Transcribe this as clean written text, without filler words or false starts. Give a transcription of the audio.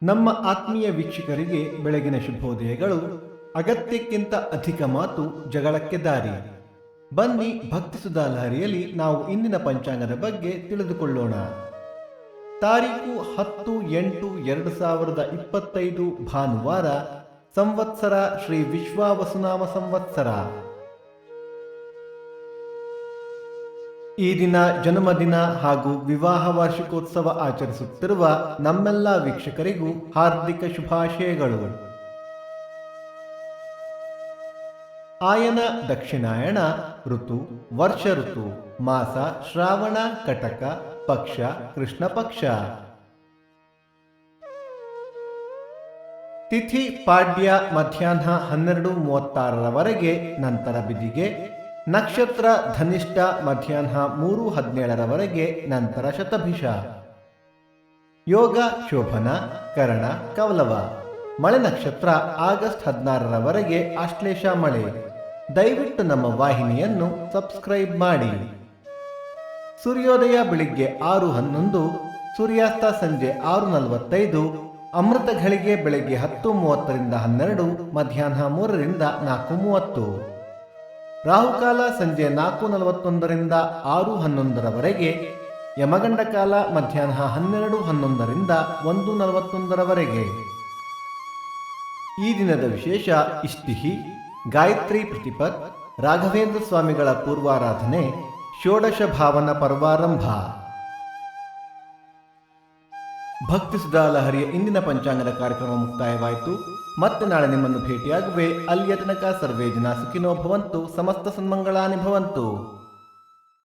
ನಮ್ಮ ಆತ್ಮೀಯ ವೀಕ್ಷಕರಿಗೆ ಬೆಳಗಿನ ಶುಭೋದಯಗಳು. ಅಗತ್ಯಕ್ಕಿಂತ ಅಧಿಕ ಮಾತು ಜಗಳಕ್ಕೆ ದಾರಿ. ಬನ್ನಿ ಭಕ್ತಿ ಸುಧಾ ಲಹರಿಯಲ್ಲಿ ನಾವು ಇಂದಿನ ಪಂಚಾಂಗದ ಬಗ್ಗೆ ತಿಳಿದುಕೊಳ್ಳೋಣ. ತಾರೀಕು 10-8-2025 ಭಾನುವಾರ. ಸಂವತ್ಸರ ಶ್ರೀ ವಿಶ್ವಾವಸುನಾಮ ಸಂವತ್ಸರ. ಈ ದಿನ ಜನ್ಮದಿನ ಹಾಗೂ ವಿವಾಹ ವಾರ್ಷಿಕೋತ್ಸವ ಆಚರಿಸುತ್ತಿರುವ ನಮ್ಮೆಲ್ಲ ವೀಕ್ಷಕರಿಗೂ ಹಾರ್ದಿಕ ಶುಭಾಶಯಗಳು. ಆಯನ ದಕ್ಷಿಣಾಯಣ ಋತು ವರ್ಷ ಋತು, ಮಾಸ ಶ್ರಾವಣ, ಕಟಕ, ಪಕ್ಷ ಕೃಷ್ಣ ಪಕ್ಷ. ತಿಥಿ ಪಾಡ್ಯ ಮಧ್ಯಾಹ್ನ 12:36 ನಂತರ ಬಿದಿಗೆ. ನಕ್ಷತ್ರ ಧನಿಷ್ಠ ಮಧ್ಯಾಹ್ನ 3:17 ನಂತರ ಶತಭಿಷ. ಯೋಗ ಶೋಭನ, ಕರಣ, ಕವಲವ. ಮಳೆ ನಕ್ಷತ್ರ ಆಗಸ್ಟ್ 16 ಆಶ್ಲೇಷ ಮಳೆ. ದಯವಿಟ್ಟು ನಮ್ಮ ವಾಹಿನಿಯನ್ನು ಸಬ್ಸ್ಕ್ರೈಬ್ ಮಾಡಿ. ಸೂರ್ಯೋದಯ ಬೆಳಿಗ್ಗೆ 6:11, ಸೂರ್ಯಾಸ್ತ ಸಂಜೆ 6:45. ಅಮೃತ ಘಳಿಗೆ ಬೆಳಗ್ಗೆ 10:30 ಮಧ್ಯಾಹ್ನ 3-4:30. ರಾಹುಕಾಲ ಸಂಜೆ 4:41 6:11. ಯಮಗಂಡ ಕಾಲ ಮಧ್ಯಾಹ್ನ 12:11 1:41. ಈ ದಿನದ ವಿಶೇಷ ಇಷ್ಟಿಹಿ, ಗಾಯತ್ರಿ ಪ್ರತಿಪತ್, ರಾಘವೇಂದ್ರ ಸ್ವಾಮಿಗಳ ಪೂರ್ವಾರಾಧನೆ, ಷೋಡಶ ಭಾವನ ಪರ್ವಾರಂಭ. ಭಕ್ತಿ ಸುಧಾ ಲಹರಿಯ ಇಂದಿನ ಪಂಚಾಂಗದ ಕಾರ್ಯಕ್ರಮ ಮುಕ್ತಾಯವಾಯಿತು. ಮತ್ತೆ ನಾಳೆ ನಿಮ್ಮನ್ನು ಭೇಟಿಯಾಗುವೆ. ಅಲ್ಲಿಯ ತನಕ ಸರ್ವೇ ಜನ ಸುಖಿನೋ ಭವಂತು, ಸಮಸ್ತ ಸನ್ಮಂಗಳಾನಿ ಭವಂತು.